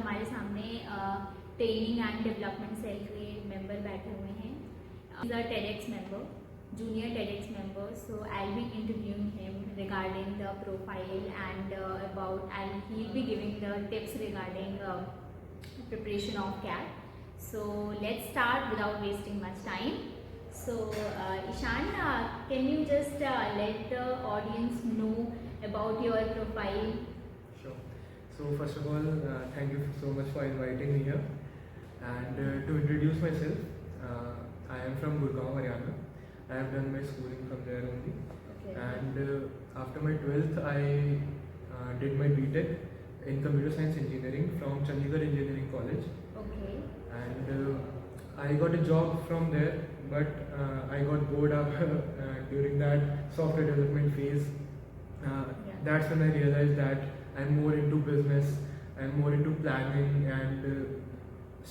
हमारे सामने training and development cell के मेंबर बैठे हुए हैं. He's a TEDx member, junior TEDx member. So I'll be interviewing him regarding the profile and he'll be giving the tips regarding preparation of CAT. So let's start without wasting much time. So Ishan, can you just let the audience know about your profile? Sure. So first of all, thank you so much for inviting me here. And to introduce myself, I am from Gurgaon, Haryana. I have done my schooling from there only. Okay. And after my 12th, I did my BTech in Computer Science Engineering from Chandigarh Engineering College. Okay. And I got a job from there, but I got bored up during that software development phase. That's when I realized that I'm more into business, I'm more into planning and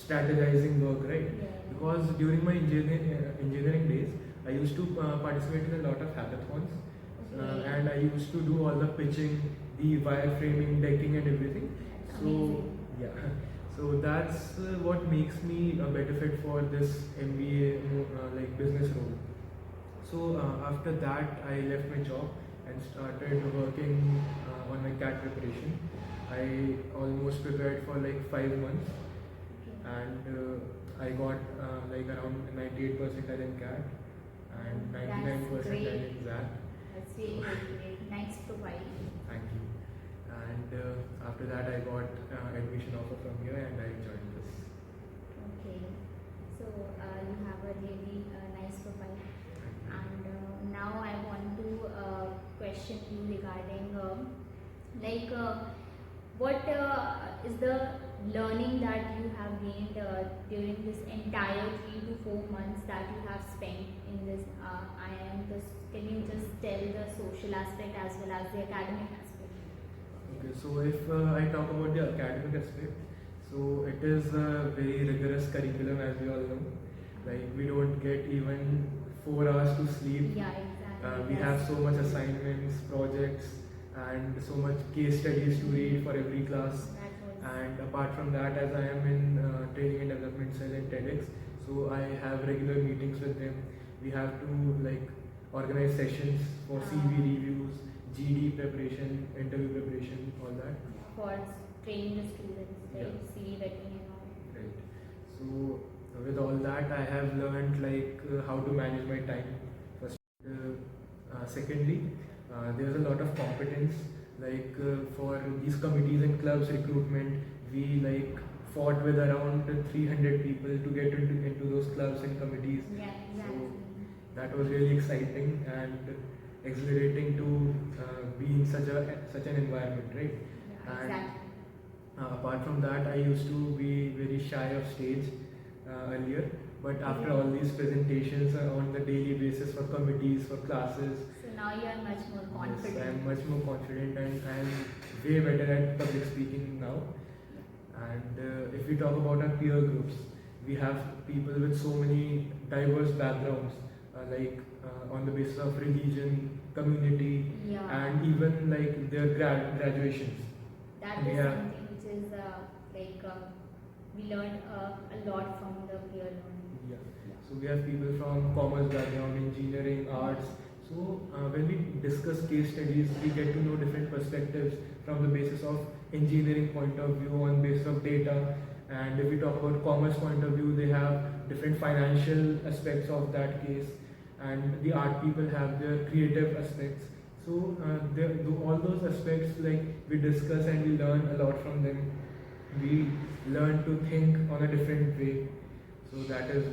strategizing work, right? Yeah. Because during my engineering days, I used to participate in a lot of hackathons, and I used to do all the pitching, the wireframing, decking, and everything. So yeah, so that's what makes me a better fit for this MBA like business role. So after that, I left my job and started working on my CAT preparation. I almost prepared for like 5 months, and I got like around 98% in CAT and 99% in ZAT. That's really great. Nice profile. Thank you. And after that, I got admission offer from here, and I joined this. Okay. So you have a really nice profile. And now I want to question you regarding what is the learning that you have gained during this entire 3 to 4 months that you have spent in this IIM? Can you just tell the social aspect as well as the academic aspect? Okay, so if I talk about the academic aspect, so it is a very rigorous curriculum, as we all know. Like, we don't get even 4 hours to sleep. Yeah, exactly. We have so much assignments, projects, and so much case studies to read for every class. And apart from that, as I am in training and development cell in TEDx, so I have regular meetings with them. We have to like organize sessions for CV reviews, GD preparation, interview preparation, all that. For training the students, right? Yeah. CV vetting and all. Right. So with all that, I have learned like how to manage my time. First, secondly, there's a lot of competence. Like for these committees and clubs recruitment, we like fought with around 300 people to get into those clubs and committees. Yeah, exactly. So that was really exciting and exhilarating to be in such an environment, right? Yeah, And exactly. apart from that, I used to be very shy of stage earlier, but after all these presentations on the daily basis for committees, for classes, So now you are much more confident. yes, I am much more confident, and I am way better at public speaking now. And if we talk about our peer groups, we have people with so many diverse backgrounds, on the basis of religion, community, Yeah. and even like their graduations. That is Yeah. something which is we learned a lot from the peer learning. Yeah. So we have people from commerce background, engineering, arts. So when we discuss case studies, we get to know different perspectives from the basis of engineering point of view, on basis of data. And if we talk about commerce point of view, they have different financial aspects of that case. And the art people have their creative aspects. So all those aspects, like, we discuss and we learn a lot from them. We learn to think on a different way. So that is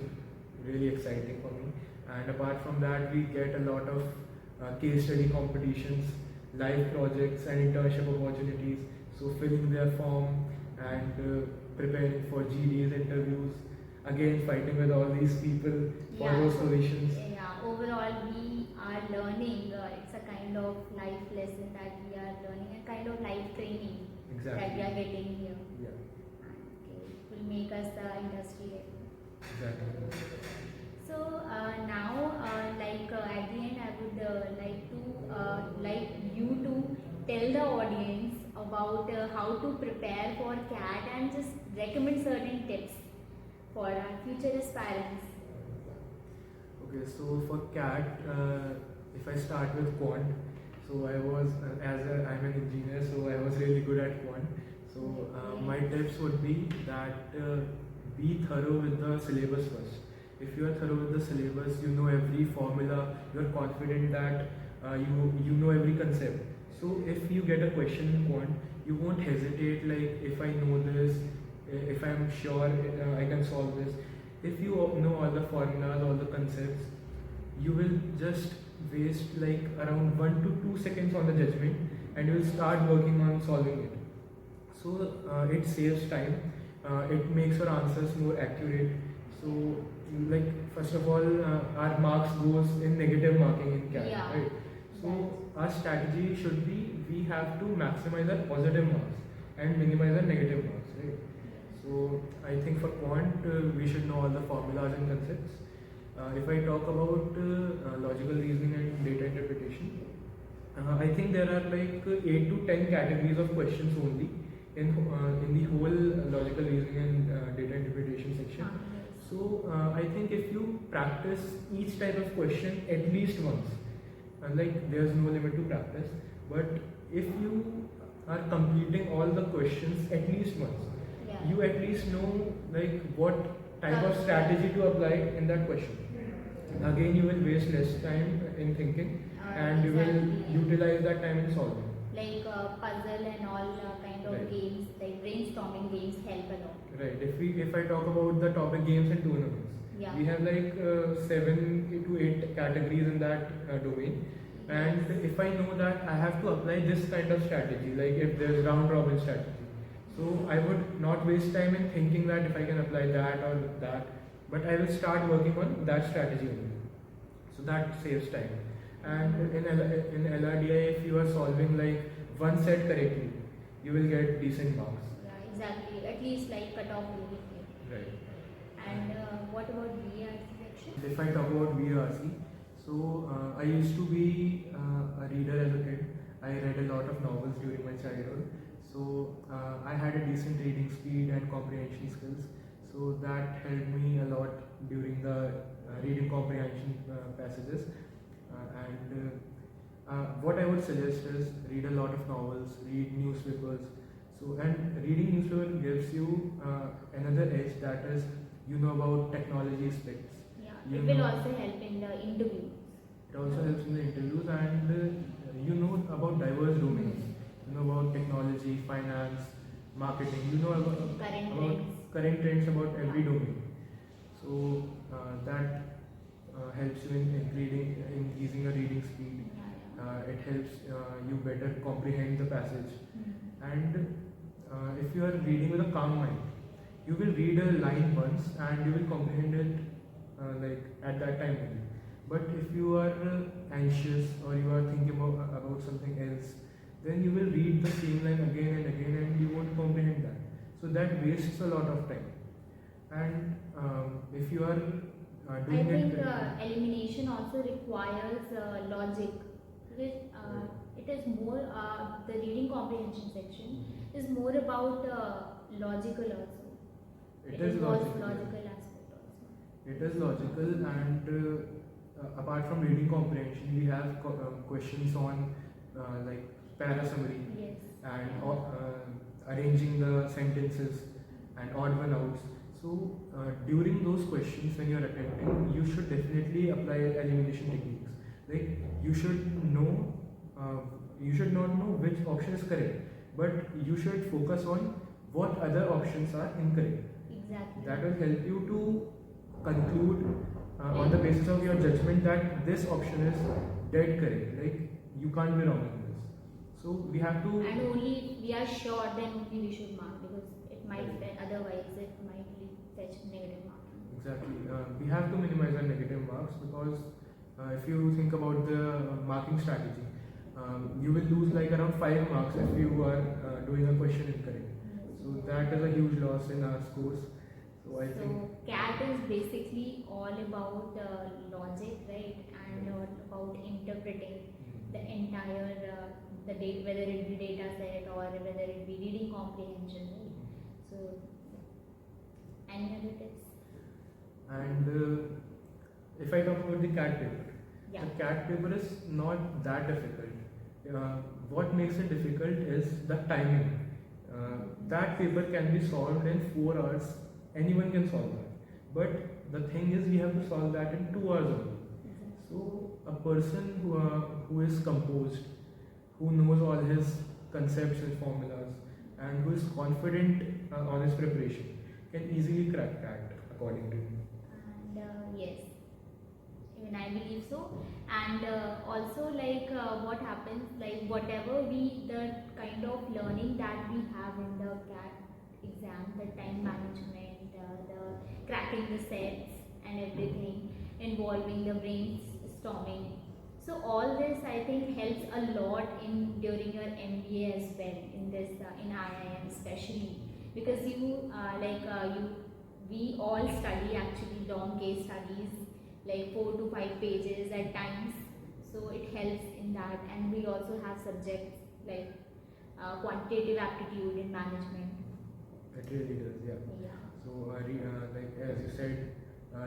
really exciting for me. And apart from that, we get a lot of case study competitions, live projects, and internship opportunities. So filling their form and preparing for GDs interviews. Again, fighting with all these people for those positions. Yeah, overall we are learning. It's a kind of life lesson that we are learning, a kind of life training that we are getting here. Yeah. Okay, it will make us the industry ready. Exactly. So now, at the end, I would like you to tell the audience about how how to prepare for CAT and just recommend certain tips for our future aspirants. Okay, so for CAT, if I start with quant, so I was I'm an engineer, so I was really good at quant. So my tips would be that be thorough with the syllabus first. If you are thorough with the syllabus, you know every formula, you are confident that you know every concept. So if you get a question in quant, you won't hesitate like if I know this, if I'm sure I can solve this. If you know all the formulas, all the concepts, you will just waste like around 1 to 2 seconds on the judgment and you will start working on solving it. So it saves time, it makes your answers more accurate. So like first of all, our marks goes in negative marking in CAT, Yeah. right? So our strategy should be we have to maximize our positive marks and minimize our negative marks, right? So I think for quant we should know all the formulas and concepts. If I talk about logical reasoning and data interpretation, I think there are like 8 to 10 categories of questions only in the whole logical reasoning and data interpretation section. So I think if you practice each type of question at least once, like there's no limit to practice, but if you are completing all the questions at least once, you at least know like what type of strategy to apply in that question. Again, you will waste less time in thinking and you will utilize that time in solving. Like puzzle and all kind of Right. games, like brainstorming games help a lot. Right. If I talk about the topic games and tournaments, we have like 7 to 8 categories in that domain. And if I know that I have to apply this kind of strategy, like if there's round robin strategy, so I would not waste time in thinking that if I can apply that or that, but I will start working on that strategy only. So that saves time. And in LRDI, if you are solving like one set correctly, you will get decent marks. Yeah, exactly. At least like cut off really clear. Right. And what about VRC section? If I talk about VRC, so I used to be a reader as a kid. I read a lot of novels during my childhood. So I had a decent reading speed and comprehension skills. So that helped me a lot during the reading comprehension passages. What I would suggest is read a lot of novels, read newspapers. So and reading newspaper gives you another edge, that is you know about technology aspects. Yeah, it will also help in the interview. It also helps in the interviews and you know about diverse domains. You know about technology, finance, marketing. You know about current trends about every domain. So that helps you in reading, increasing your reading speed. It helps you better comprehend the passage. And if you are reading with a calm mind, you will read a line once and you will comprehend it like at that time only. But if you are anxious or you are thinking about something else, then you will read the same line again and again and you won't comprehend that. So that wastes a lot of time. And if you are doing I think elimination also requires logic. It is more, the reading comprehension section is more about logical also. It is logical aspect also. It is logical and apart from reading comprehension, we have questions on like para summary and arranging the sentences and odd one outs. So during those questions when you are attempting, you should definitely apply elimination techniques. Like you should know, you should not know which option is correct, but you should focus on what other options are incorrect. Exactly. That will help you to conclude on the basis of your judgment that this option is dead correct. Like you can't be wrong in this. So we have to. And only if we are sure, then only we should mark, because it might otherwise it might fetch negative marking. Exactly. We have to minimize our negative marks because if you think about the marking strategy, you will lose like around 5 marks if you are doing a question incorrect. So that is a huge loss in our scores. So I think CAT is basically all about logic, right, and about interpreting the entire the date, whether it be data set or whether it be reading comprehension, right? So, any other tips? And if I talk about the CAT paper, Yeah. the CAT paper is not that difficult. What makes it difficult is the timing. That paper can be solved in 4 hours. Anyone can solve that. But the thing is, we have to solve that in 2 hours only. So a person who is composed, who knows all his concepts and formulas, and who is confident on his preparation can easily crack that, according to me. And yes, even I believe so. And also, like what happens, like whatever the kind of learning that we have in the CAT exam, the time management, the cracking the sets and everything, involving the brainstorming. So all this I think helps a lot in during your MBA as well, in this in IIM especially, because we all study actually long case studies, like 4 to 5 pages at times. So it helps in that, and we also have subjects like quantitative aptitude in management. It really does, yeah. Yeah. So, like as you said,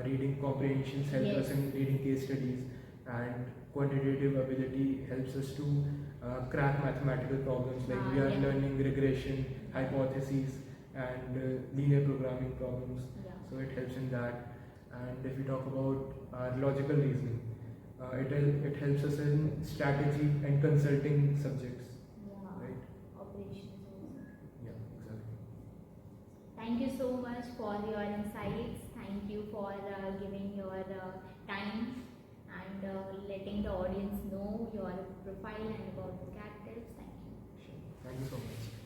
reading comprehensions help Yes. us in reading case studies, and quantitative ability helps us to crack mathematical problems. Like we are Yeah. learning regression, hypotheses, and linear programming problems. Yeah. So it helps in that. And if we talk about logical reasoning, it helps us in strategy and consulting subjects. Yeah. Right. Operations also. Yeah, exactly. Thank you so much for your insights. Thank you for giving your time and letting the audience know your profile and about the CAT tips. Thank you. Sure. Thank you so much.